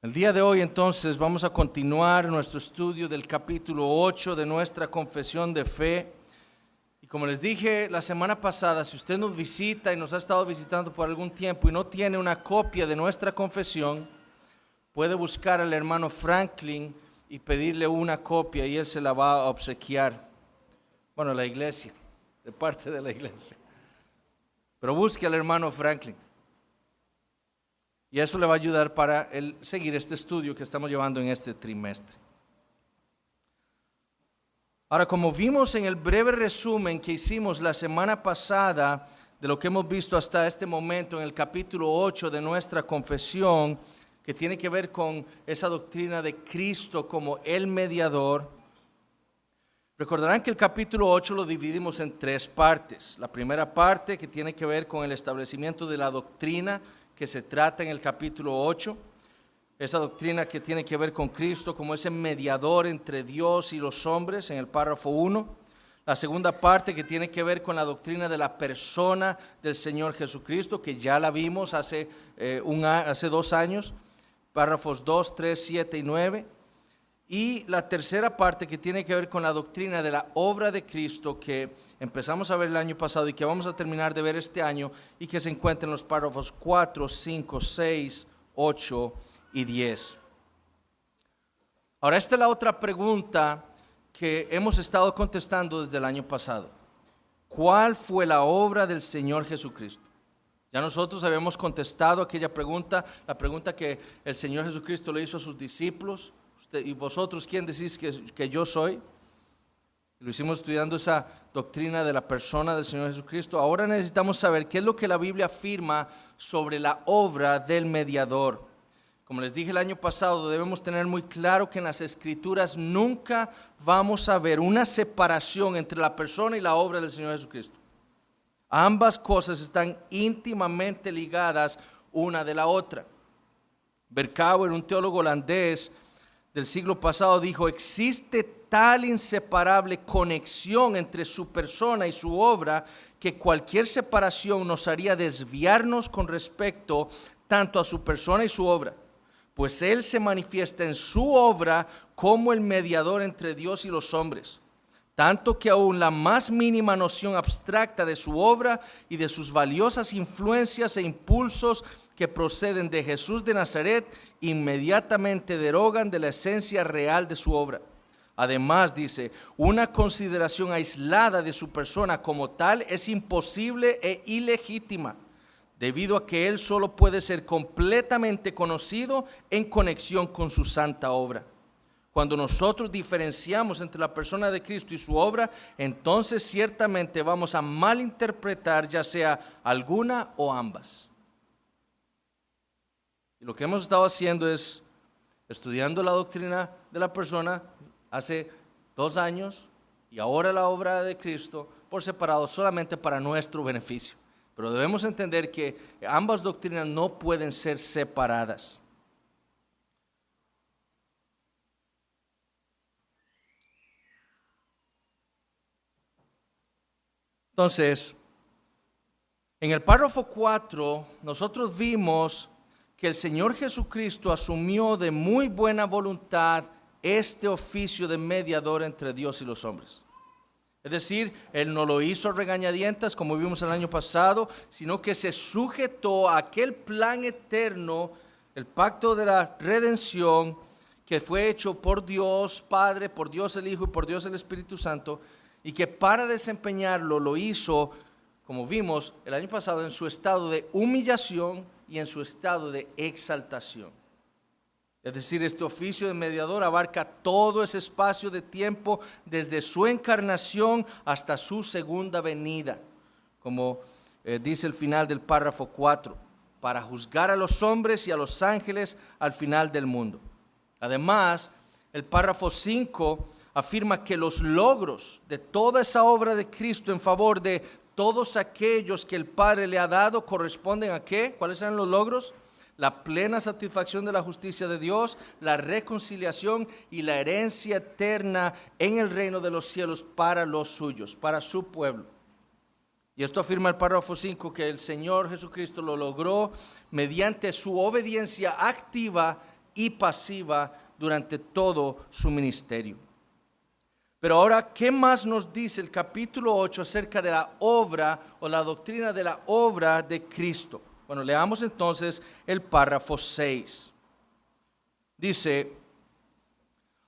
El día de hoy entonces vamos a continuar nuestro estudio del capítulo 8 de nuestra confesión de fe. Y como les dije la semana pasada, si usted nos visita y nos ha estado visitando por algún tiempo y no tiene una copia de nuestra confesión, puede buscar al hermano Franklin y pedirle una copia y él se la va a obsequiar. Bueno, la iglesia, de parte de la iglesia. Pero busque al hermano Franklin. Y eso le va a ayudar para seguir este estudio que estamos llevando en este trimestre. Ahora, como vimos en el breve resumen que hicimos la semana pasada de lo que hemos visto hasta este momento en el capítulo 8 de nuestra confesión, que tiene que ver con esa doctrina de Cristo como el mediador, recordarán que el capítulo 8 lo dividimos en tres partes. La primera parte, que tiene que ver con el establecimiento de la doctrina que se trata en el capítulo 8, esa doctrina que tiene que ver con Cristo como ese mediador entre Dios y los hombres en el párrafo 1. La segunda parte, que tiene que ver con la doctrina de la persona del Señor Jesucristo, que ya la vimos hace 2 años, párrafos 2, 3, 7 y 9. Y la tercera parte, que tiene que ver con la doctrina de la obra de Cristo, que empezamos a ver el año pasado y que vamos a terminar de ver este año, y que se encuentra en los párrafos 4, 5, 6, 8 y 10. Ahora, esta es la otra pregunta que hemos estado contestando desde el año pasado. ¿Cuál fue la obra del Señor Jesucristo? Ya nosotros habíamos contestado aquella pregunta, la pregunta que el Señor Jesucristo le hizo a sus discípulos. ¿Y vosotros quién decís que yo soy? Lo hicimos estudiando esa doctrina de la persona del Señor Jesucristo. Ahora necesitamos saber qué es lo que la Biblia afirma sobre la obra del mediador. Como les dije el año pasado, debemos tener muy claro que en las Escrituras nunca vamos a ver una separación entre la persona y la obra del Señor Jesucristo. Ambas cosas están íntimamente ligadas una de la otra. Berkouwer, un teólogo holandés del siglo pasado, dijo: existe tal inseparable conexión entre su persona y su obra que cualquier separación nos haría desviarnos con respecto tanto a su persona y su obra, pues Él se manifiesta en su obra como el mediador entre Dios y los hombres, tanto que aún la más mínima noción abstracta de su obra y de sus valiosas influencias e impulsos que proceden de Jesús de Nazaret inmediatamente derogan de la esencia real de su obra. Además, dice, una consideración aislada de su persona como tal es imposible e ilegítima, debido a que Él solo puede ser completamente conocido en conexión con su santa obra. Cuando nosotros diferenciamos entre la persona de Cristo y su obra, entonces ciertamente vamos a malinterpretar ya sea alguna o ambas. Y lo que hemos estado haciendo es estudiando la doctrina de la persona hace 2 años y ahora la obra de Cristo por separado, solamente para nuestro beneficio. Pero debemos entender que ambas doctrinas no pueden ser separadas. Entonces, en el párrafo 4, nosotros vimos que el Señor Jesucristo asumió de muy buena voluntad este oficio de mediador entre Dios y los hombres. Es decir, Él no lo hizo a regañadientas como vimos el año pasado, sino que se sujetó a aquel plan eterno, el pacto de la redención, que fue hecho por Dios Padre, por Dios el Hijo y por Dios el Espíritu Santo, y que para desempeñarlo lo hizo, como vimos el año pasado, en su estado de humillación y en su estado de exaltación. Es decir, este oficio de mediador abarca todo ese espacio de tiempo desde su encarnación hasta su segunda venida, como dice el final del párrafo 4, para juzgar a los hombres y a los ángeles al final del mundo. Además, el párrafo 5 afirma que los logros de toda esa obra de Cristo en favor de todos aquellos que el Padre le ha dado corresponden a ¿qué? ¿Cuáles eran los logros? La plena satisfacción de la justicia de Dios, la reconciliación y la herencia eterna en el reino de los cielos para los suyos, para su pueblo. Y esto afirma el párrafo 5, que el Señor Jesucristo lo logró mediante su obediencia activa y pasiva durante todo su ministerio. Pero ahora, ¿qué más nos dice el capítulo 8 acerca de la obra o la doctrina de la obra de Cristo? Bueno, leamos entonces el párrafo 6. Dice: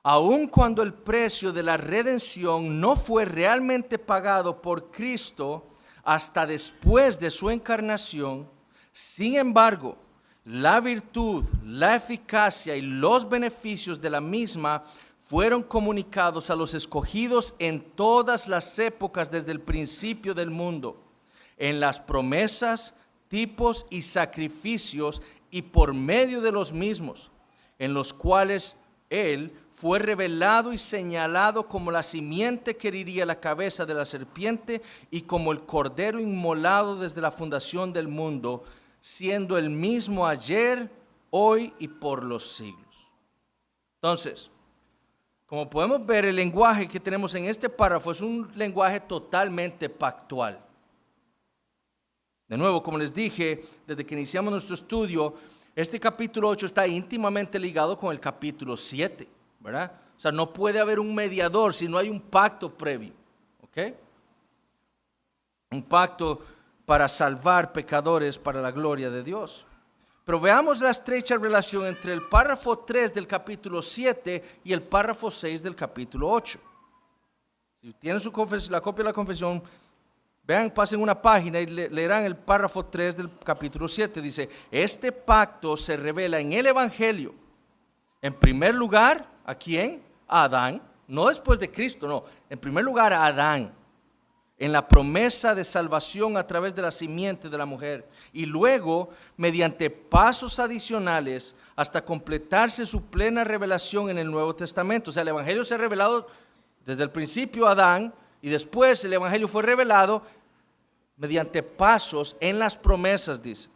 aun cuando el precio de la redención no fue realmente pagado por Cristo hasta después de su encarnación, sin embargo, la virtud, la eficacia y los beneficios de la misma fueron comunicados a los escogidos en todas las épocas desde el principio del mundo, en las promesas, tipos y sacrificios y por medio de los mismos, en los cuales Él fue revelado y señalado como la simiente que heriría la cabeza de la serpiente y como el cordero inmolado desde la fundación del mundo, siendo el mismo ayer, hoy y por los siglos. Entonces, como podemos ver, el lenguaje que tenemos en este párrafo es un lenguaje totalmente pactual. De nuevo, como les dije, desde que iniciamos nuestro estudio, este capítulo 8 está íntimamente ligado con el capítulo 7, ¿verdad? O sea, no puede haber un mediador si no hay un pacto previo, ¿ok? Un pacto para salvar pecadores para la gloria de Dios. Pero veamos la estrecha relación entre el párrafo 3 del capítulo 7 y el párrafo 6 del capítulo 8. Si tienen la copia de la confesión, vean, pasen una página y leerán el párrafo 3 del capítulo 7. Dice: este pacto se revela en el Evangelio. En primer lugar, ¿a quién? A Adán. No después de Cristo, no. En primer lugar, a Adán, en la promesa de salvación a través de la simiente de la mujer, y luego mediante pasos adicionales hasta completarse su plena revelación en el Nuevo Testamento. O sea, el Evangelio se ha revelado desde el principio a Adán, y después el Evangelio fue revelado mediante pasos en las promesas, dice.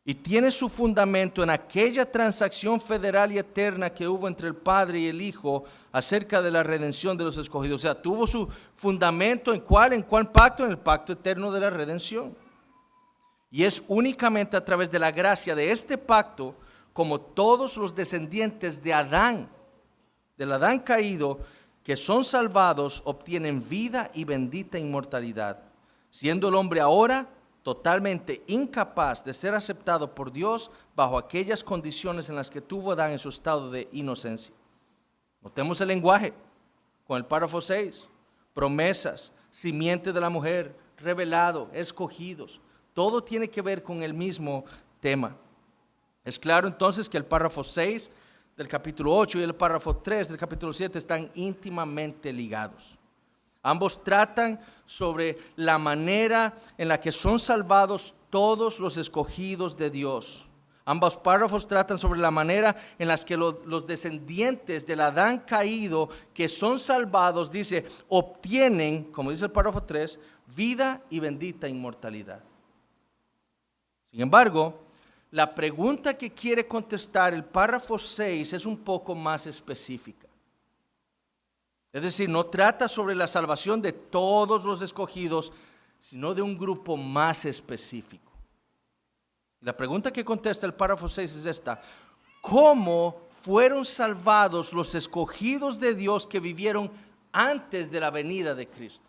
Y tiene su fundamento en aquella transacción federal y eterna que hubo entre el Padre y el Hijo acerca de la redención de los escogidos. O sea, tuvo su fundamento ¿en cuál? ¿En cuál pacto? En el pacto eterno de la redención. Y es únicamente a través de la gracia de este pacto como todos los descendientes de Adán, del Adán caído, que son salvados, obtienen vida y bendita inmortalidad, siendo el hombre ahora totalmente incapaz de ser aceptado por Dios bajo aquellas condiciones en las que tuvo Adán en su estado de inocencia. Notemos el lenguaje con el párrafo 6. Promesas, simiente de la mujer, revelado, escogidos. Todo tiene que ver con el mismo tema. Es claro entonces que el párrafo 6 del capítulo 8 y el párrafo 3 del capítulo 7 están íntimamente ligados. Ambos tratan sobre la manera en la que son salvados todos los escogidos de Dios. Ambos párrafos tratan sobre la manera en la que los descendientes del Adán caído que son salvados, dice, obtienen, como dice el párrafo 3, vida y bendita inmortalidad. Sin embargo, la pregunta que quiere contestar el párrafo 6 es un poco más específica. Es decir, no trata sobre la salvación de todos los escogidos, sino de un grupo más específico. La pregunta que contesta el párrafo 6 es esta: ¿cómo fueron salvados los escogidos de Dios que vivieron antes de la venida de Cristo?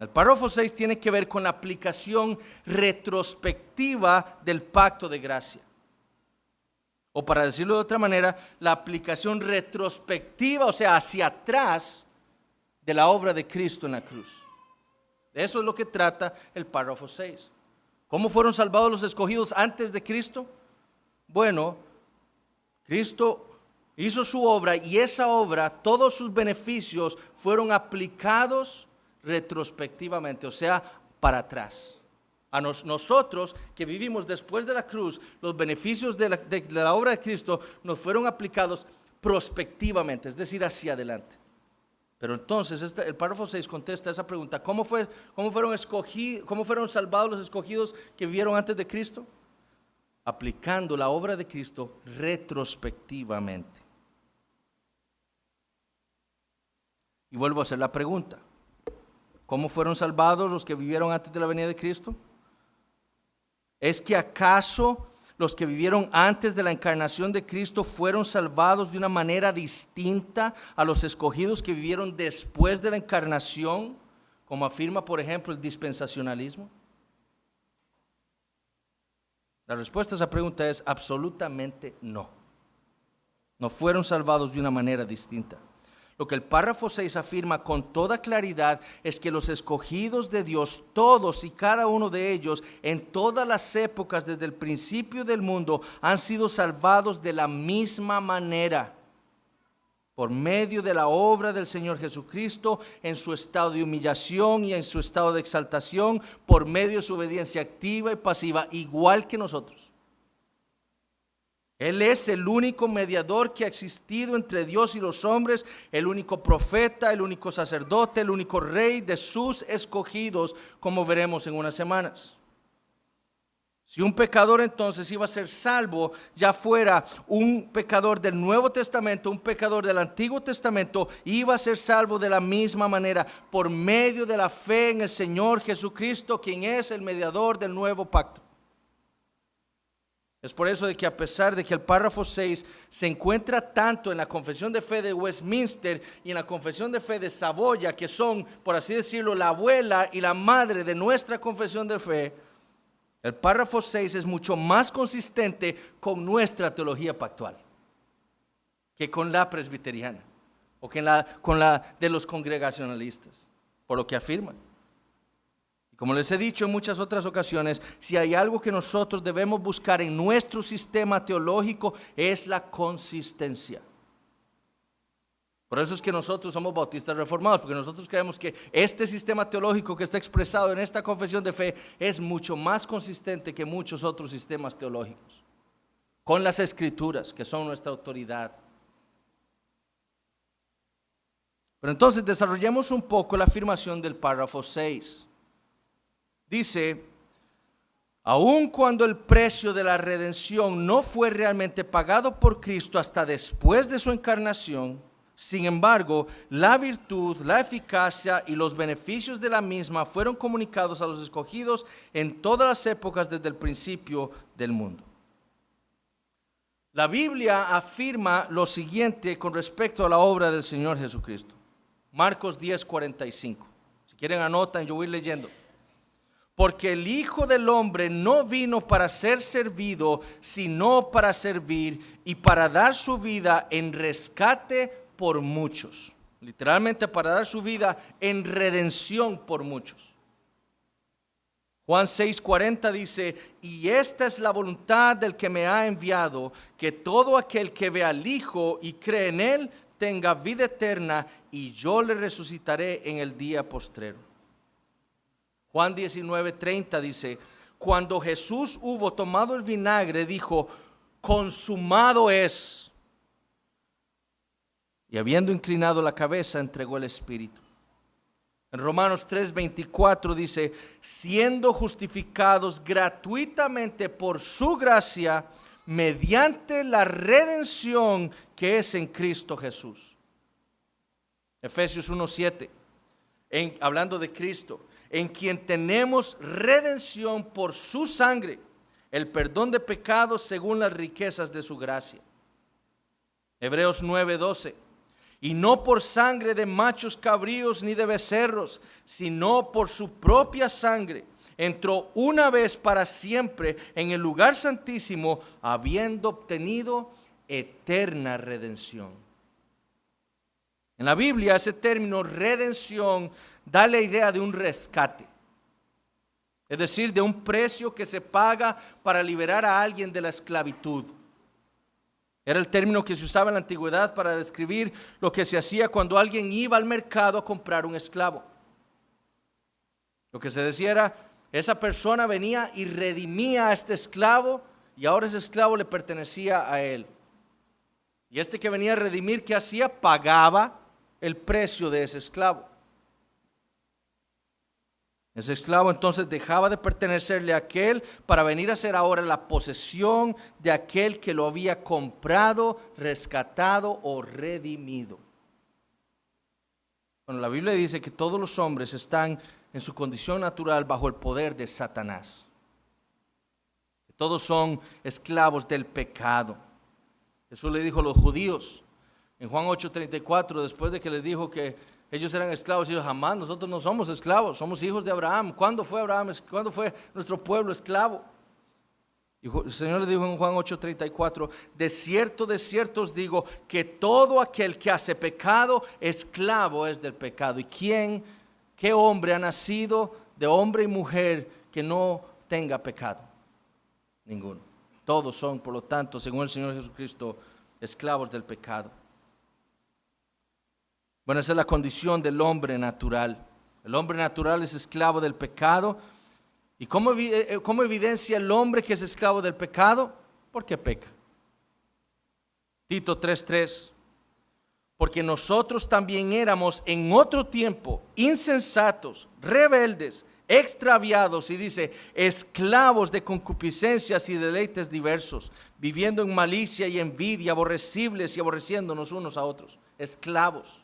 El párrafo 6 tiene que ver con la aplicación retrospectiva del pacto de gracia. O para decirlo de otra manera, la aplicación retrospectiva, o sea, hacia atrás de la obra de Cristo en la cruz. Eso es lo que trata el párrafo 6. ¿Cómo fueron salvados los escogidos antes de Cristo? Bueno, Cristo hizo su obra y esa obra, todos sus beneficios fueron aplicados retrospectivamente, o sea, para atrás. A nosotros que vivimos después de la cruz, los beneficios de la obra de Cristo nos fueron aplicados prospectivamente, es decir, hacia adelante. Pero entonces el párrafo 6 contesta esa pregunta: ¿cómo fueron salvados los escogidos que vivieron antes de Cristo? Aplicando la obra de Cristo retrospectivamente. Y vuelvo a hacer la pregunta: ¿cómo fueron salvados los que vivieron antes de la venida de Cristo? ¿Es que acaso los que vivieron antes de la encarnación de Cristo fueron salvados de una manera distinta a los escogidos que vivieron después de la encarnación, como afirma, por ejemplo, el dispensacionalismo? La respuesta a esa pregunta es absolutamente no. No fueron salvados de una manera distinta. Lo que el párrafo 6 afirma con toda claridad es que los escogidos de Dios, todos y cada uno de ellos, en todas las épocas desde el principio del mundo, han sido salvados de la misma manera, por medio de la obra del Señor Jesucristo, en su estado de humillación y en su estado de exaltación, por medio de su obediencia activa y pasiva, igual que nosotros. Él es el único mediador que ha existido entre Dios y los hombres, el único profeta, el único sacerdote, el único rey de sus escogidos, como veremos en unas semanas. Si un pecador entonces iba a ser salvo, ya fuera un pecador del Nuevo Testamento, un pecador del Antiguo Testamento, iba a ser salvo de la misma manera, por medio de la fe en el Señor Jesucristo, quien es el mediador del nuevo pacto. Es por eso de que a pesar de que el párrafo 6 se encuentra tanto en la Confesión de Fe de Westminster y en la Confesión de Fe de Saboya, que son, por así decirlo, la abuela y la madre de nuestra Confesión de Fe, el párrafo 6 es mucho más consistente con nuestra teología pactual que con la presbiteriana o que con la de los congregacionalistas, por lo que afirman. Como les he dicho en muchas otras ocasiones, si hay algo que nosotros debemos buscar en nuestro sistema teológico es la consistencia. Por eso es que nosotros somos bautistas reformados, porque nosotros creemos que este sistema teológico que está expresado en esta confesión de fe es mucho más consistente que muchos otros sistemas teológicos, con las Escrituras, que son nuestra autoridad. Pero entonces desarrollemos un poco la afirmación del párrafo 6. Dice, aun cuando el precio de la redención no fue realmente pagado por Cristo hasta después de su encarnación, sin embargo, la virtud, la eficacia y los beneficios de la misma fueron comunicados a los escogidos en todas las épocas desde el principio del mundo. La Biblia afirma lo siguiente con respecto a la obra del Señor Jesucristo. Marcos 10:45. Si quieren anotan, yo voy leyendo. Porque el Hijo del Hombre no vino para ser servido, sino para servir y para dar su vida en rescate por muchos. Literalmente para dar su vida en redención por muchos. Juan 6:40 dice, y esta es la voluntad del que me ha enviado, que todo aquel que ve al Hijo y cree en Él tenga vida eterna, y yo le resucitaré en el día postrero. Juan 19:30 dice, cuando Jesús hubo tomado el vinagre, dijo, consumado es. Y habiendo inclinado la cabeza, entregó el Espíritu. En Romanos 3:24 dice, siendo justificados gratuitamente por su gracia, mediante la redención que es en Cristo Jesús. Efesios 1:7, hablando de Cristo, en quien tenemos redención por su sangre, el perdón de pecados según las riquezas de su gracia. Hebreos 9:12, y no por sangre de machos cabríos ni de becerros, sino por su propia sangre, entró una vez para siempre en el lugar santísimo, habiendo obtenido eterna redención. En la Biblia ese término redención da la idea de un rescate, es decir, de un precio que se paga para liberar a alguien de la esclavitud. Era el término que se usaba en la antigüedad para describir lo que se hacía cuando alguien iba al mercado a comprar un esclavo. Lo que se decía era, esa persona venía y redimía a este esclavo y ahora ese esclavo le pertenecía a él. Y este que venía a redimir, ¿qué hacía? Pagaba el precio de ese esclavo. Ese esclavo entonces dejaba de pertenecerle a aquel para venir a ser ahora la posesión de aquel que lo había comprado, rescatado o redimido. Bueno, la Biblia dice que todos los hombres están en su condición natural bajo el poder de Satanás. Todos son esclavos del pecado. Jesús le dijo a los judíos en Juan 8:34, después de que les dijo que ellos eran esclavos, y ellos: jamás, nosotros no somos esclavos, somos hijos de Abraham. ¿Cuándo fue Abraham? ¿Cuándo fue nuestro pueblo esclavo? Y el Señor le dijo en Juan 8:34: de cierto os digo que todo aquel que hace pecado, esclavo es del pecado. ¿Y qué hombre ha nacido de hombre y mujer que no tenga pecado? Ninguno. Todos son, por lo tanto, según el Señor Jesucristo, esclavos del pecado. Bueno, esa es la condición del hombre natural. El hombre natural es esclavo del pecado. ¿Y cómo evidencia el hombre que es esclavo del pecado? Porque peca. Tito 3:3. Porque nosotros también éramos en otro tiempo insensatos, rebeldes, extraviados, y dice, esclavos de concupiscencias y deleites diversos, viviendo en malicia y envidia, aborrecibles y aborreciéndonos unos a otros. Esclavos.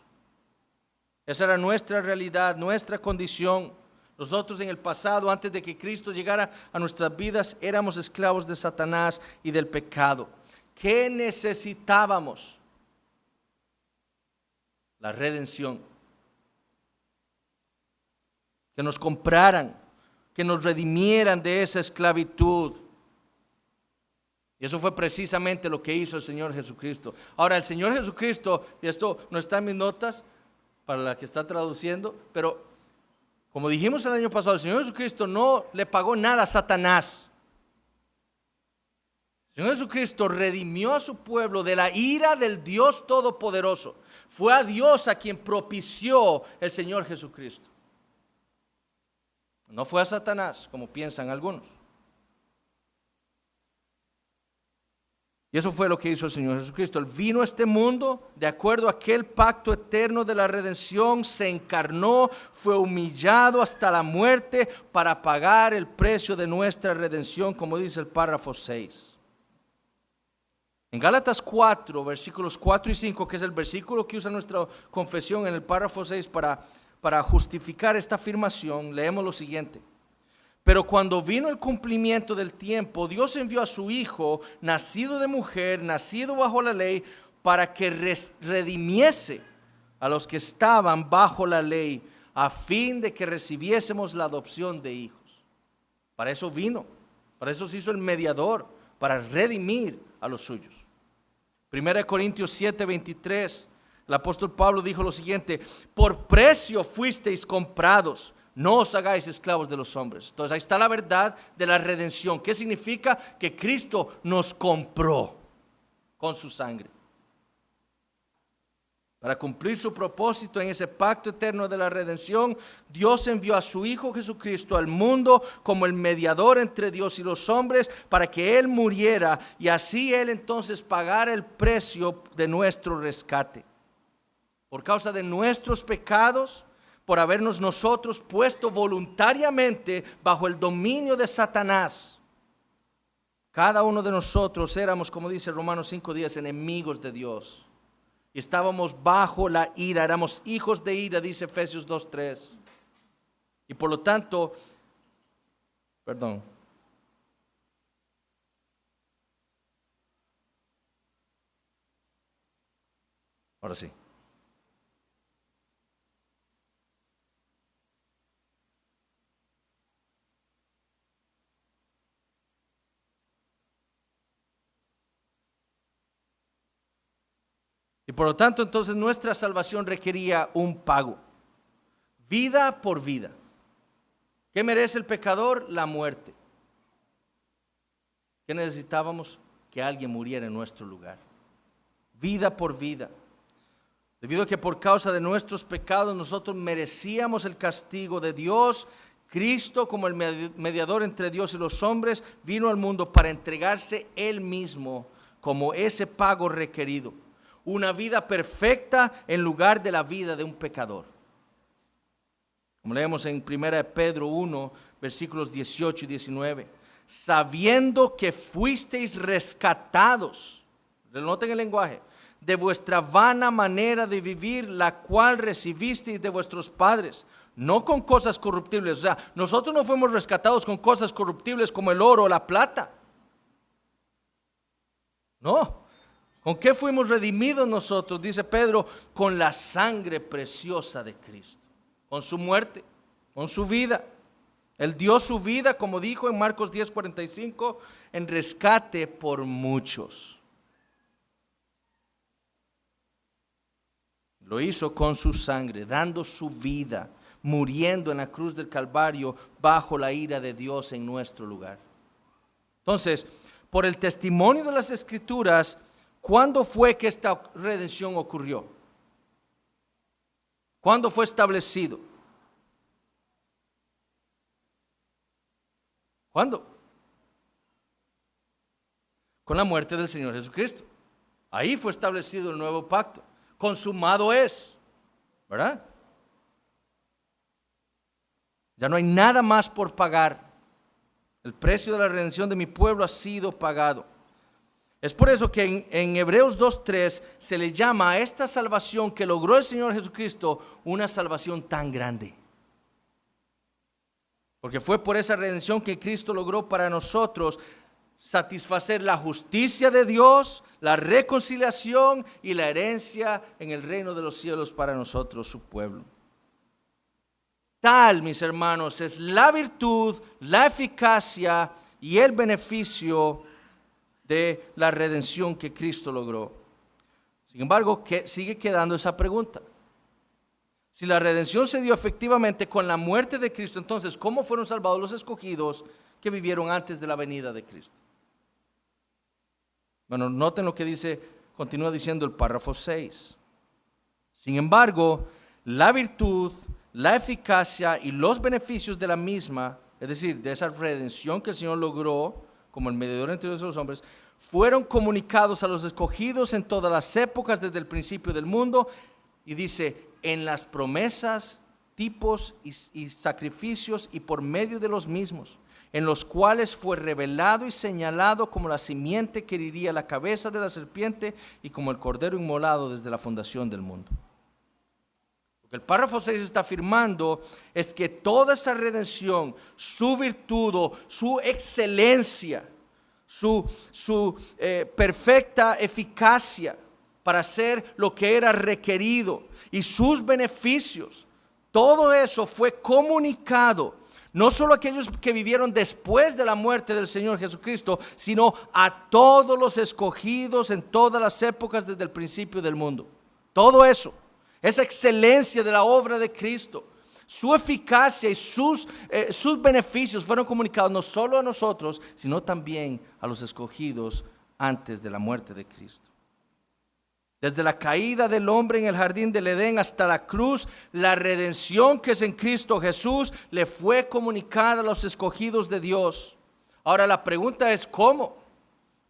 Esa era nuestra realidad, nuestra condición. Nosotros en el pasado, antes de que Cristo llegara a nuestras vidas, éramos esclavos de Satanás y del pecado. ¿Qué necesitábamos? La redención. Que nos compraran, que nos redimieran de esa esclavitud. Y eso fue precisamente lo que hizo el Señor Jesucristo. Ahora, el Señor Jesucristo, y esto no está en mis notas para la que está traduciendo, pero como dijimos el año pasado, el Señor Jesucristo no le pagó nada a Satanás. El Señor Jesucristo redimió a su pueblo de la ira del Dios Todopoderoso. Fue a Dios a quien propició el Señor Jesucristo. No fue a Satanás, como piensan algunos. Y eso fue lo que hizo el Señor Jesucristo. Él vino a este mundo de acuerdo a aquel pacto eterno de la redención, se encarnó, fue humillado hasta la muerte para pagar el precio de nuestra redención, como dice el párrafo 6. En Gálatas 4, versículos 4 y 5, que es el versículo que usa nuestra confesión en el párrafo 6 para justificar esta afirmación, leemos lo siguiente. Pero cuando vino el cumplimiento del tiempo, Dios envió a su Hijo, nacido de mujer, nacido bajo la ley, para que redimiese a los que estaban bajo la ley, a fin de que recibiésemos la adopción de hijos. Para eso vino, para eso se hizo el mediador, para redimir a los suyos. 1 Corintios 7:23, el apóstol Pablo dijo lo siguiente: por precio fuisteis comprados, no os hagáis esclavos de los hombres. Entonces ahí está la verdad de la redención. ¿Qué significa? Que Cristo nos compró con su sangre. Para cumplir su propósito en ese pacto eterno de la redención, Dios envió a su Hijo Jesucristo al mundo como el mediador entre Dios y los hombres, para que Él muriera y así Él entonces pagara el precio de nuestro rescate. Por causa de nuestros pecados, por habernos nosotros puesto voluntariamente bajo el dominio de Satanás. Cada uno de nosotros éramos, como dice Romanos 5:10, enemigos de Dios. Y estábamos bajo la ira, éramos hijos de ira, dice Efesios 2:3. Y por lo tanto, ahora sí. Y por lo tanto, entonces nuestra salvación requería un pago, vida por vida. ¿Qué merece el pecador? La muerte. ¿Qué necesitábamos? Que alguien muriera en nuestro lugar. Vida por vida. Debido a que por causa de nuestros pecados nosotros merecíamos el castigo de Dios, Cristo, como el mediador entre Dios y los hombres, vino al mundo para entregarse Él mismo como ese pago requerido. Una vida perfecta en lugar de la vida de un pecador. Como leemos en 1 Pedro 1, versículos 18 y 19. Sabiendo que fuisteis rescatados, noten el lenguaje, de vuestra vana manera de vivir, la cual recibisteis de vuestros padres, no con cosas corruptibles. O sea, nosotros no fuimos rescatados con cosas corruptibles como el oro o la plata. No. ¿Con qué fuimos redimidos nosotros? Dice Pedro, con la sangre preciosa de Cristo. Con su muerte, con su vida. Él dio su vida, como dijo en Marcos 10:45, en rescate por muchos. Lo hizo con su sangre, dando su vida, muriendo en la cruz del Calvario bajo la ira de Dios en nuestro lugar. Entonces, por el testimonio de las Escrituras, ¿cuándo fue que esta redención ocurrió? ¿Cuándo fue establecido? ¿Cuándo? Con la muerte del Señor Jesucristo. Ahí fue establecido el nuevo pacto. Consumado es, ¿verdad? Ya no hay nada más por pagar. El precio de la redención de mi pueblo ha sido pagado. Es por eso que en Hebreos 2:3 se le llama a esta salvación que logró el Señor Jesucristo una salvación tan grande. Porque fue por esa redención que Cristo logró para nosotros satisfacer la justicia de Dios, la reconciliación y la herencia en el reino de los cielos para nosotros, su pueblo. Tal, mis hermanos, es la virtud, la eficacia y el beneficio de la redención que Cristo logró. Sin embargo, sigue quedando esa pregunta. Si la redención se dio efectivamente con la muerte de Cristo, entonces, ¿cómo fueron salvados los escogidos que vivieron antes de la venida de Cristo? Bueno, noten lo que dice, continúa diciendo el párrafo 6. Sin embargo, la virtud, la eficacia y los beneficios de la misma, es decir, de esa redención que el Señor logró como el mediador entre los hombres, fueron comunicados a los escogidos en todas las épocas desde el principio del mundo. Y dice, en las promesas, tipos y sacrificios y por medio de los mismos, en los cuales fue revelado y señalado como la simiente que heriría la cabeza de la serpiente y como el cordero inmolado desde la fundación del mundo. Lo que el párrafo 6 está afirmando es que toda esa redención, su virtud, su excelencia, su perfecta eficacia para hacer lo que era requerido y sus beneficios, todo eso fue comunicado no solo a aquellos que vivieron después de la muerte del Señor Jesucristo, sino a todos los escogidos en todas las épocas desde el principio del mundo. Todo eso, esa excelencia de la obra de Cristo, su eficacia y sus beneficios fueron comunicados no solo a nosotros, sino también a los escogidos antes de la muerte de Cristo. Desde la caída del hombre en el jardín del Edén hasta la cruz, la redención que es en Cristo Jesús le fue comunicada a los escogidos de Dios. Ahora la pregunta es ¿cómo?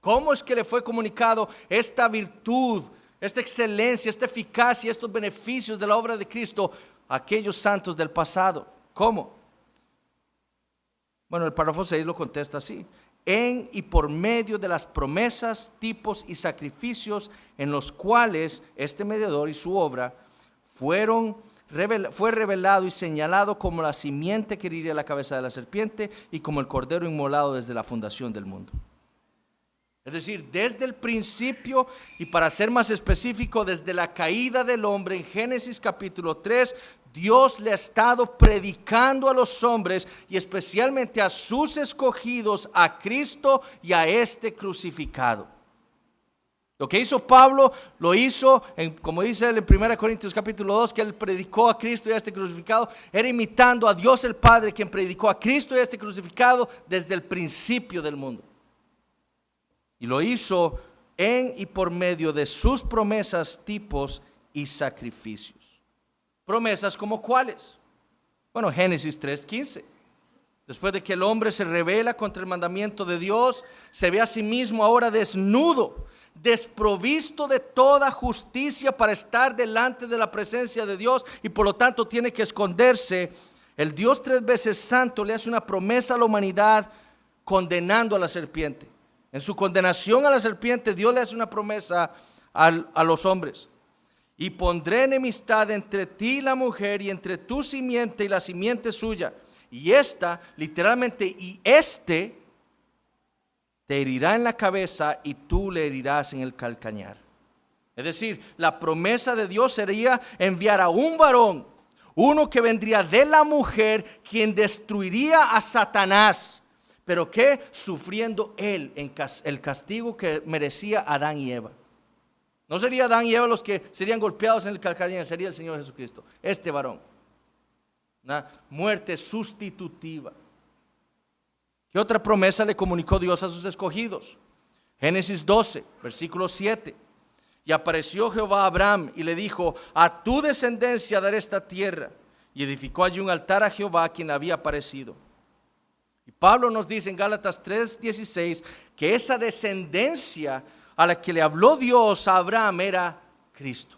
¿Cómo es que le fue comunicado esta virtud, esta excelencia, esta eficacia, estos beneficios de la obra de Cristo a aquellos santos del pasado? ¿Cómo? Bueno, el párrafo 6 lo contesta así: en y por medio de las promesas, tipos y sacrificios en los cuales este mediador y su obra fue revelado y señalado como la simiente que heriría la cabeza de la serpiente y como el cordero inmolado desde la fundación del mundo. Es decir, desde el principio y para ser más específico, desde la caída del hombre en Génesis capítulo 3, Dios le ha estado predicando a los hombres y especialmente a sus escogidos, a Cristo y a este crucificado. Lo que hizo Pablo, lo hizo, como dice él en 1 Corintios capítulo 2, que él predicó a Cristo y a este crucificado, era imitando a Dios el Padre, quien predicó a Cristo y a este crucificado desde el principio del mundo. Y lo hizo en y por medio de sus promesas, tipos y sacrificios. Promesas como cuáles. Bueno, Génesis 3:15. Después de que el hombre se rebela contra el mandamiento de Dios, se ve a sí mismo ahora desnudo, desprovisto de toda justicia para estar delante de la presencia de Dios y por lo tanto tiene que esconderse. El Dios 3 veces santo le hace una promesa a la humanidad condenando a la serpiente. En su condenación a la serpiente, Dios le hace una promesa a los hombres. Y pondré enemistad entre ti y la mujer, y entre tu simiente y la simiente suya. Y esta, literalmente, y este, te herirá en la cabeza y tú le herirás en el calcañar. Es decir, la promesa de Dios sería enviar a un varón, uno que vendría de la mujer, quien destruiría a Satanás, pero que sufriendo él el castigo que merecía Adán y Eva. No sería Adán y Eva los que serían golpeados en el calcañar, sería el Señor Jesucristo, este varón. Una muerte sustitutiva. ¿Qué otra promesa le comunicó Dios a sus escogidos? Génesis 12, versículo 7. Y apareció Jehová a Abraham y le dijo: a tu descendencia daré esta tierra. Y edificó allí un altar a Jehová, quien le había aparecido. Y Pablo nos dice en Gálatas 3:16 que esa descendencia a la que le habló Dios a Abraham era Cristo.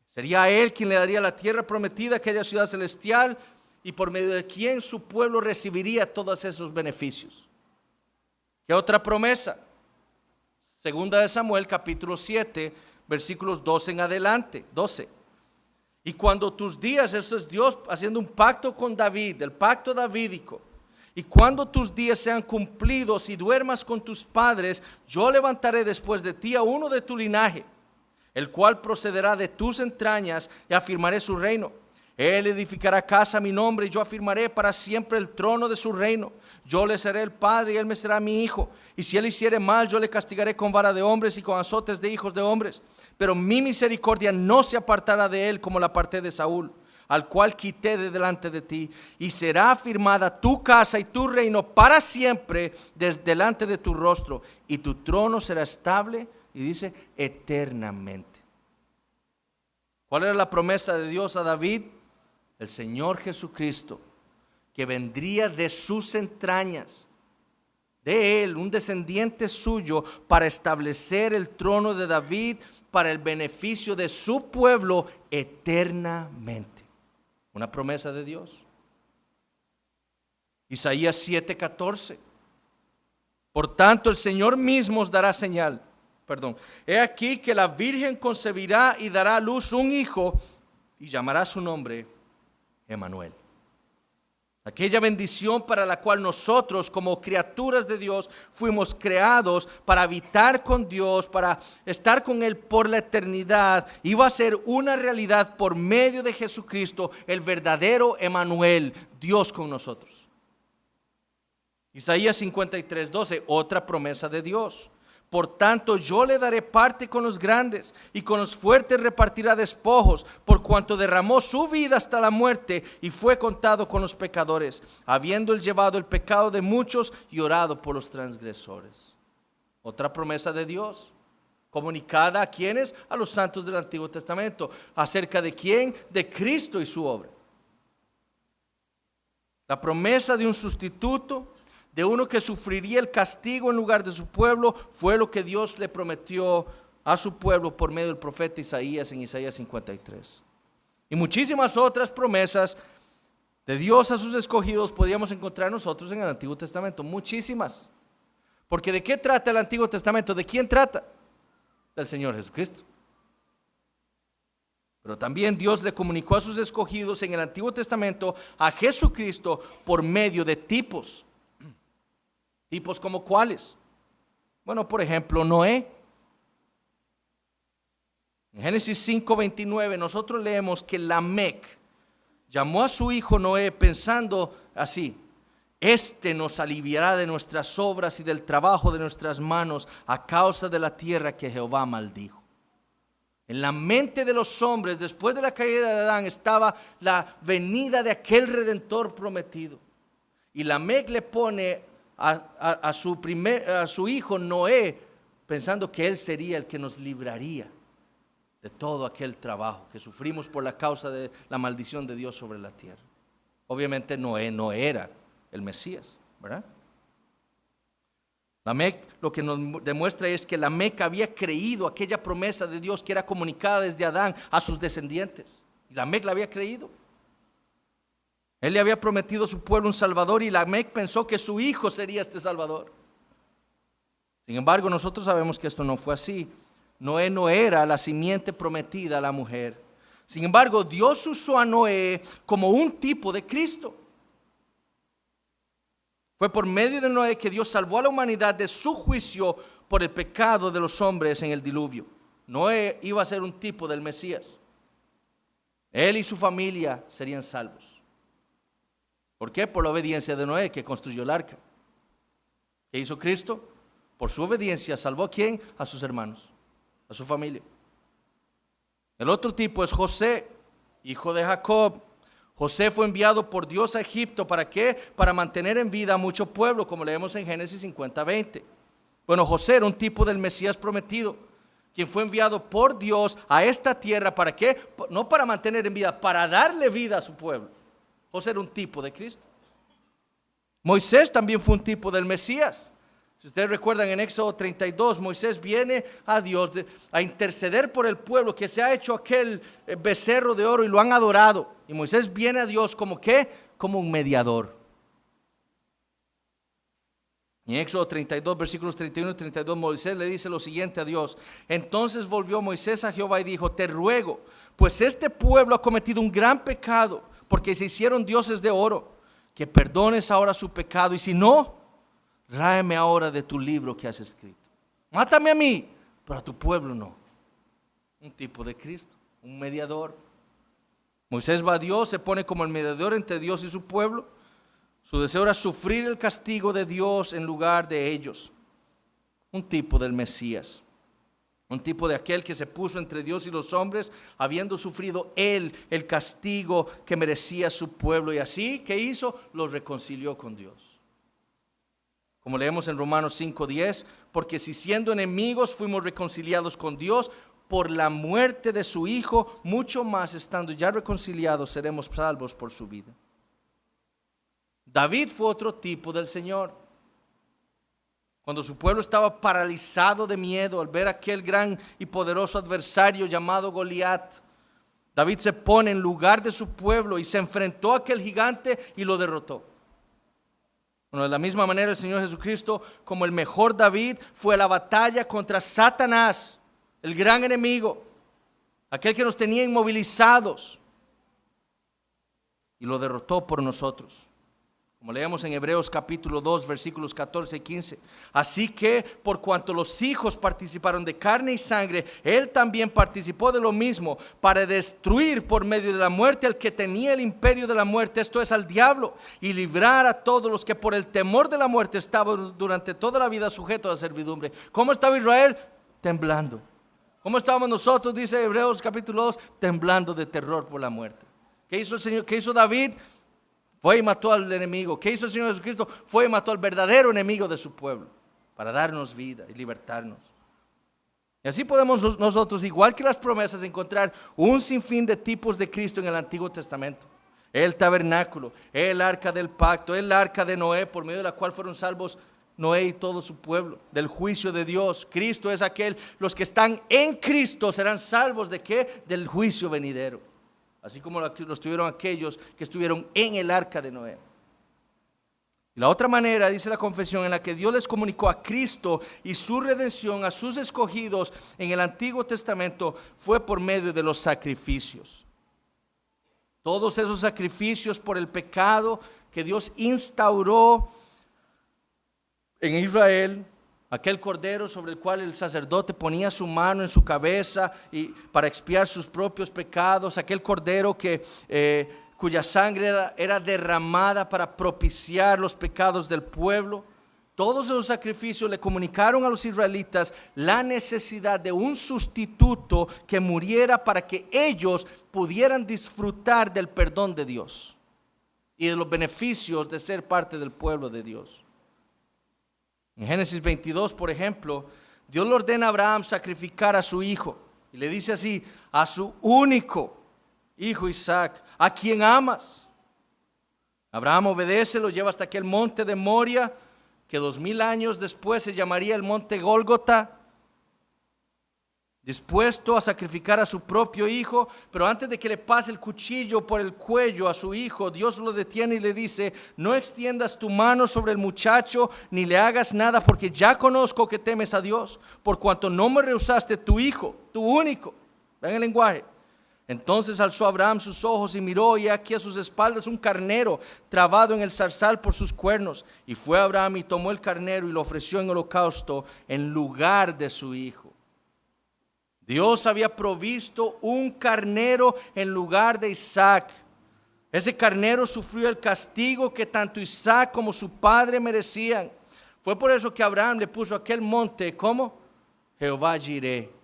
Sería a él quien le daría la tierra prometida, aquella ciudad celestial, y por medio de quien su pueblo recibiría todos esos beneficios. ¿Qué otra promesa? Segunda de Samuel, capítulo 7, versículos 12 en adelante, 12. Y cuando tus días, esto es Dios haciendo un pacto con David, el pacto davídico, y cuando tus días sean cumplidos y duermas con tus padres, yo levantaré después de ti a uno de tu linaje, el cual procederá de tus entrañas, y afirmaré su reino. Él edificará casa a mi nombre, y yo afirmaré para siempre el trono de su reino. Yo le seré el padre, y él me será mi hijo. Y si él hiciere mal, yo le castigaré con vara de hombres y con azotes de hijos de hombres. Pero mi misericordia no se apartará de él, como la aparté de Saúl, al cual quité de delante de ti. Y será afirmada tu casa y tu reino para siempre desde delante de tu rostro. Y tu trono será estable, y dice, eternamente. ¿Cuál era la promesa de Dios a David? El Señor Jesucristo, que vendría de sus entrañas, de él, un descendiente suyo, para establecer el trono de David para el beneficio de su pueblo eternamente. Una promesa de Dios. Isaías 7:14. Por tanto, el Señor mismo os dará señal. He aquí que la Virgen concebirá y dará a luz un hijo, y llamará su nombre Emmanuel. Aquella bendición para la cual nosotros, como criaturas de Dios, fuimos creados para habitar con Dios, para estar con Él por la eternidad, iba a ser una realidad por medio de Jesucristo, el verdadero Emmanuel, Dios con nosotros. Isaías 53:12, otra promesa de Dios. Por tanto, yo le daré parte con los grandes, y con los fuertes repartirá despojos, por cuanto derramó su vida hasta la muerte y fue contado con los pecadores, habiendo él llevado el pecado de muchos y orado por los transgresores. Otra promesa de Dios, comunicada a quienes, a los santos del Antiguo Testamento. ¿Acerca de quién? De Cristo y su obra. La promesa de un sustituto, de uno que sufriría el castigo en lugar de su pueblo, fue lo que Dios le prometió a su pueblo por medio del profeta Isaías en Isaías 53. Y muchísimas otras promesas de Dios a sus escogidos podríamos encontrar nosotros en el Antiguo Testamento, muchísimas. Porque ¿de qué trata el Antiguo Testamento? ¿De quién trata? Del Señor Jesucristo. Pero también Dios le comunicó a sus escogidos en el Antiguo Testamento a Jesucristo por medio de tipos. ¿Tipos como cuáles? Bueno, por ejemplo, Noé. En Génesis 5:29 nosotros leemos que Lamec llamó a su hijo Noé pensando así: este nos aliviará de nuestras obras y del trabajo de nuestras manos a causa de la tierra que Jehová maldijo. En la mente de los hombres, después de la caída de Adán, estaba la venida de aquel Redentor prometido. Y Lamec le pone a su hijo Noé, pensando que él sería el que nos libraría de todo aquel trabajo que sufrimos por la causa de la maldición de Dios sobre la tierra. Obviamente Noé no era el Mesías, ¿verdad? Lamec lo que nos demuestra es que Lamec había creído aquella promesa de Dios que era comunicada desde Adán a sus descendientes. Y Lamec la había creído. Él le había prometido a su pueblo un salvador, y Lamec pensó que su hijo sería este salvador. Sin embargo, nosotros sabemos que esto no fue así. Noé no era la simiente prometida a la mujer. Sin embargo, Dios usó a Noé como un tipo de Cristo. Fue por medio de Noé que Dios salvó a la humanidad de su juicio por el pecado de los hombres en el diluvio. Noé iba a ser un tipo del Mesías. Él y su familia serían salvos. ¿Por qué? Por la obediencia de Noé, que construyó el arca. ¿Qué hizo Cristo? Por su obediencia salvó ¿a quién? A sus hermanos, a su familia. El otro tipo es José, hijo de Jacob. José fue enviado por Dios a Egipto. ¿Para qué? Para mantener en vida a mucho pueblo, como leemos en Génesis 50:20. Bueno, José era un tipo del Mesías prometido, quien fue enviado por Dios a esta tierra. ¿Para qué? No para mantener en vida, para darle vida a su pueblo. José era un tipo de Cristo. Moisés también fue un tipo del Mesías. Si ustedes recuerdan, en Éxodo 32, Moisés viene a Dios a interceder por el pueblo que se ha hecho aquel becerro de oro y lo han adorado. Y Moisés viene a Dios como ¿qué? Como un mediador. En Éxodo 32, versículos 31 y 32, Moisés le dice lo siguiente a Dios. Entonces volvió Moisés a Jehová y dijo: te ruego, pues este pueblo ha cometido un gran pecado, porque se hicieron dioses de oro, que perdones ahora su pecado, y si no, ráeme ahora de tu libro que has escrito. Mátame a mí, pero a tu pueblo no. Un tipo de Cristo, un mediador. Moisés va a Dios, se pone como el mediador entre Dios y su pueblo. Su deseo era sufrir el castigo de Dios en lugar de ellos. Un tipo del Mesías. Un tipo de aquel que se puso entre Dios y los hombres, habiendo sufrido él el castigo que merecía su pueblo. Y así, ¿qué hizo? Los reconcilió con Dios. Como leemos en Romanos 5:10, porque si siendo enemigos fuimos reconciliados con Dios por la muerte de su Hijo, mucho más estando ya reconciliados seremos salvos por su vida. David fue otro tipo del Señor. Cuando su pueblo estaba paralizado de miedo al ver aquel gran y poderoso adversario llamado Goliat, David se pone en lugar de su pueblo y se enfrentó a aquel gigante y lo derrotó. Bueno, de la misma manera el Señor Jesucristo, como el mejor David, fue a la batalla contra Satanás, el gran enemigo, aquel que nos tenía inmovilizados, y lo derrotó por nosotros. Como leemos en Hebreos capítulo 2, versículos 14 y 15. Así que por cuanto los hijos participaron de carne y sangre, Él también participó de lo mismo, para destruir por medio de la muerte al que tenía el imperio de la muerte, esto es, al diablo, y librar a todos los que por el temor de la muerte estaban durante toda la vida sujetos a servidumbre. ¿Cómo estaba Israel? Temblando. ¿Cómo estábamos nosotros? Dice Hebreos capítulo 2, temblando de terror por la muerte. ¿Qué hizo el Señor? ¿Qué hizo David? Fue y mató al enemigo. ¿Qué hizo el Señor Jesucristo? Fue y mató al verdadero enemigo de su pueblo, para darnos vida y libertarnos. Y así podemos nosotros, igual que las promesas, encontrar un sinfín de tipos de Cristo en el Antiguo Testamento. El tabernáculo, el arca del pacto, el arca de Noé, por medio de la cual fueron salvos Noé y todo su pueblo del juicio de Dios. Cristo es aquel, los que están en Cristo serán salvos ¿de qué? Del juicio venidero. Así como lo estuvieron aquellos que estuvieron en el arca de Noé. Y la otra manera, dice la confesión, en la que Dios les comunicó a Cristo y su redención a sus escogidos en el Antiguo Testamento, fue por medio de los sacrificios. Todos esos sacrificios por el pecado que Dios instauró en Israel, aquel cordero sobre el cual el sacerdote ponía su mano en su cabeza y para expiar sus propios pecados, aquel cordero cuya sangre era derramada para propiciar los pecados del pueblo. Todos esos sacrificios le comunicaron a los israelitas la necesidad de un sustituto que muriera para que ellos pudieran disfrutar del perdón de Dios y de los beneficios de ser parte del pueblo de Dios. En Génesis 22, por ejemplo, Dios le ordena a Abraham sacrificar a su hijo. Y le dice así: a su único hijo Isaac, a quien amas. Abraham obedece, lo lleva hasta aquel monte de Moria, que 2000 años después se llamaría el monte Gólgota. Dispuesto a sacrificar a su propio hijo, pero antes de que le pase el cuchillo por el cuello a su hijo, Dios lo detiene y le dice: no extiendas tu mano sobre el muchacho, ni le hagas nada, porque ya conozco que temes a Dios, por cuanto no me rehusaste tu hijo, tu único. Ven el lenguaje. Entonces alzó Abraham sus ojos y miró, y aquí a sus espaldas un carnero trabado en el zarzal por sus cuernos. Y fue Abraham y tomó el carnero y lo ofreció en holocausto en lugar de su hijo. Dios había provisto un carnero en lugar de Isaac. Ese carnero sufrió el castigo que tanto Isaac como su padre merecían. Fue por eso que Abraham le puso aquel monte, ¿cómo? Jehová Jireh.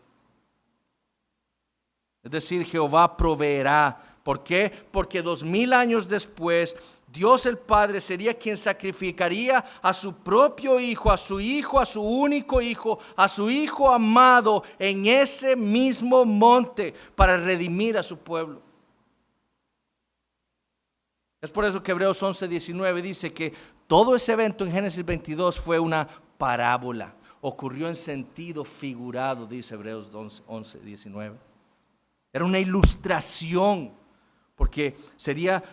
Es decir, Jehová proveerá. ¿Por qué? Porque 2000 años después, Dios el Padre sería quien sacrificaría a su propio hijo, a su único hijo, a su hijo amado en ese mismo monte para redimir a su pueblo. Es por eso que Hebreos 11:19 dice que todo ese evento en Génesis 22 fue una parábola. Ocurrió en sentido figurado, dice Hebreos 11:19. Era una ilustración, porque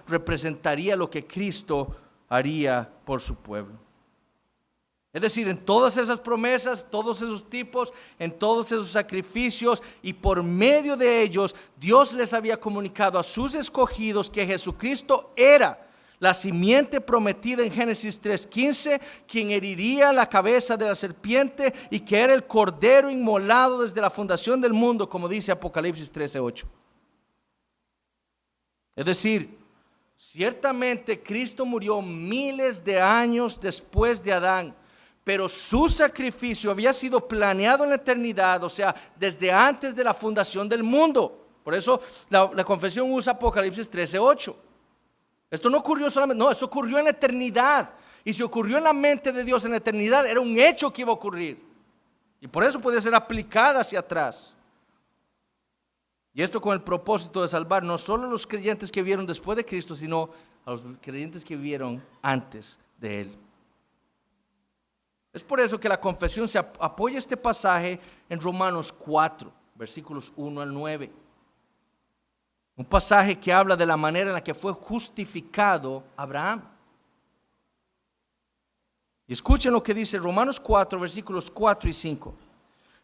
representaría lo que Cristo haría por su pueblo. Es decir, en todas esas promesas, todos esos tipos, en todos esos sacrificios, y por medio de ellos, Dios les había comunicado a sus escogidos que Jesucristo era la simiente prometida en Génesis 3:15, quien heriría la cabeza de la serpiente, y que era el cordero inmolado desde la fundación del mundo, como dice Apocalipsis 13:8. Es decir, ciertamente Cristo murió miles de años después de Adán, pero su sacrificio había sido planeado en la eternidad, o sea, desde antes de la fundación del mundo. Por eso la confesión usa Apocalipsis 13:8. Esto no ocurrió solamente, no, eso ocurrió en la eternidad. Y si ocurrió en la mente de Dios en la eternidad, era un hecho que iba a ocurrir. Y por eso podía ser aplicada hacia atrás. Y esto con el propósito de salvar no solo a los creyentes que vivieron después de Cristo, sino a los creyentes que vivieron antes de Él. Es por eso que la confesión se apoya este pasaje en Romanos 4, versículos 1 al 9. Un pasaje que habla de la manera en la que fue justificado Abraham. Y escuchen lo que dice Romanos 4, versículos 4 y 5.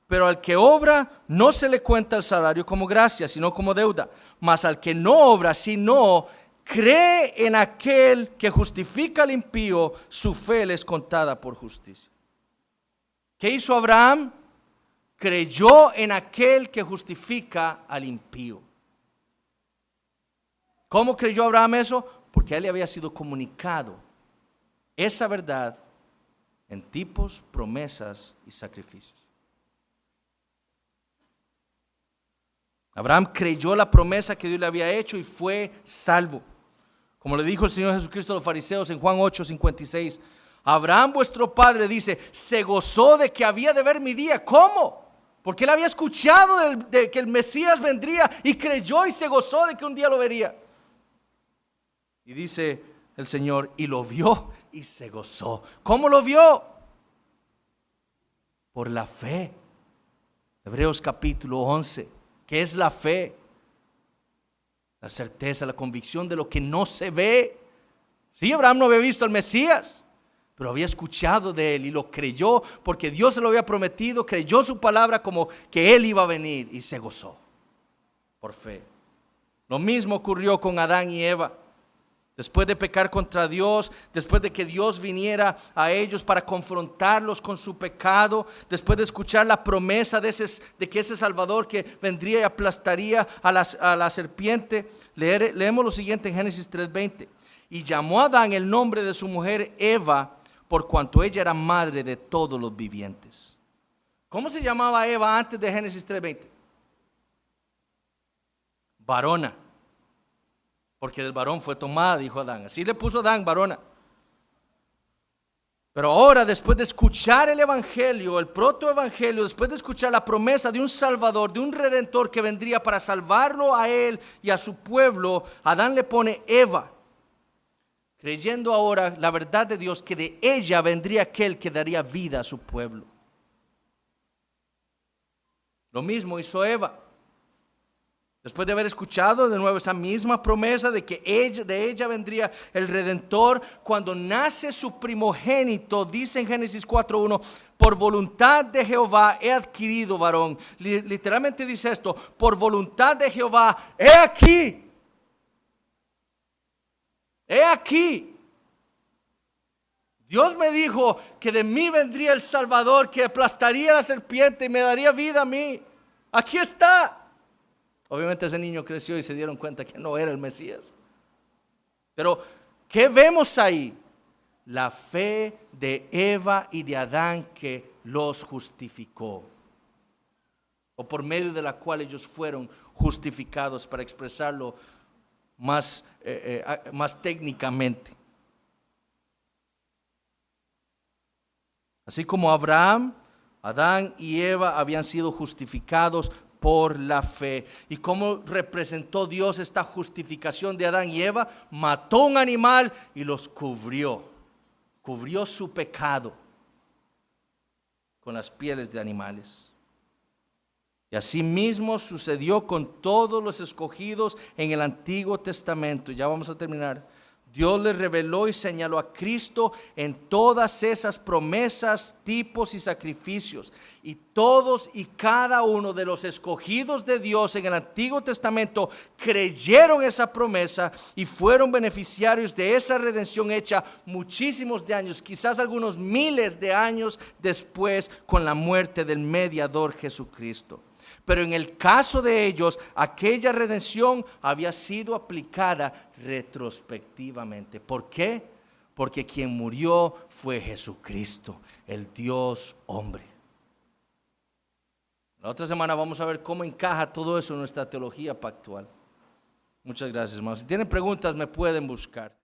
Pero al que obra no se le cuenta el salario como gracia, sino como deuda. Mas al que no obra, sino cree en aquel que justifica al impío, su fe le es contada por justicia. ¿Qué hizo Abraham? Creyó en aquel que justifica al impío. ¿Cómo creyó Abraham eso? Porque a él le había sido comunicado esa verdad en tipos, promesas y sacrificios. Abraham creyó la promesa que Dios le había hecho y fue salvo. Como le dijo el Señor Jesucristo a los fariseos en Juan 8:56, Abraham vuestro padre, dice, se gozó de que había de ver mi día. ¿Cómo? Porque él había escuchado de que el Mesías vendría y creyó y se gozó de que un día lo vería. Y dice el Señor, y lo vio y se gozó. ¿Cómo lo vio? Por la fe. Hebreos capítulo 11. ¿Qué es la fe? La certeza, la convicción de lo que no se ve. Sí, Abraham no había visto al Mesías, pero había escuchado de él y lo creyó porque Dios se lo había prometido, creyó su palabra como que él iba a venir y se gozó por fe. Lo mismo ocurrió con Adán y Eva. Después de pecar contra Dios, después de que Dios viniera a ellos para confrontarlos con su pecado, después de escuchar la promesa de que ese Salvador que vendría y aplastaría a la serpiente, leemos lo siguiente en Génesis 3:20. Y llamó a Adán el nombre de su mujer Eva, por cuanto ella era madre de todos los vivientes. ¿Cómo se llamaba Eva antes de Génesis 3:20? Varona. Porque del varón fue tomada, dijo Adán. Así le puso Adán, varona. Pero ahora, después de escuchar el evangelio, el protoevangelio, después de escuchar la promesa de un salvador, de un redentor que vendría para salvarlo a él y a su pueblo, Adán le pone Eva, creyendo ahora la verdad de Dios, que de ella vendría aquel que daría vida a su pueblo. Lo mismo hizo Eva. Después de haber escuchado de nuevo esa misma promesa de que de ella vendría el Redentor, cuando nace su primogénito, dice en Génesis 4:1, por voluntad de Jehová he adquirido varón. Literalmente dice esto, por voluntad de Jehová, he aquí. He aquí. Dios me dijo que de mí vendría el Salvador, que aplastaría a la serpiente y me daría vida a mí. Aquí está. Obviamente ese niño creció y se dieron cuenta que no era el Mesías. Pero, ¿qué vemos ahí? La fe de Eva y de Adán que los justificó. O por medio de la cual ellos fueron justificados, para expresarlo más técnicamente. Así como Abraham, Adán y Eva habían sido justificados por la fe. ¿Y cómo representó Dios esta justificación de Adán y Eva? Mató un animal y los cubrió su pecado con las pieles de animales. Y así mismo sucedió con todos los escogidos en el Antiguo Testamento. Ya vamos a terminar. Dios les reveló y señaló a Cristo en todas esas promesas, tipos y sacrificios. Y todos y cada uno de los escogidos de Dios en el Antiguo Testamento creyeron esa promesa y fueron beneficiarios de esa redención hecha muchísimos de años, quizás algunos miles de años después, con la muerte del mediador Jesucristo. Pero en el caso de ellos, aquella redención había sido aplicada retrospectivamente. ¿Por qué? Porque quien murió fue Jesucristo, el Dios hombre. La otra semana vamos a ver cómo encaja todo eso en nuestra teología pactual. Muchas gracias, hermanos. Si tienen preguntas, me pueden buscar.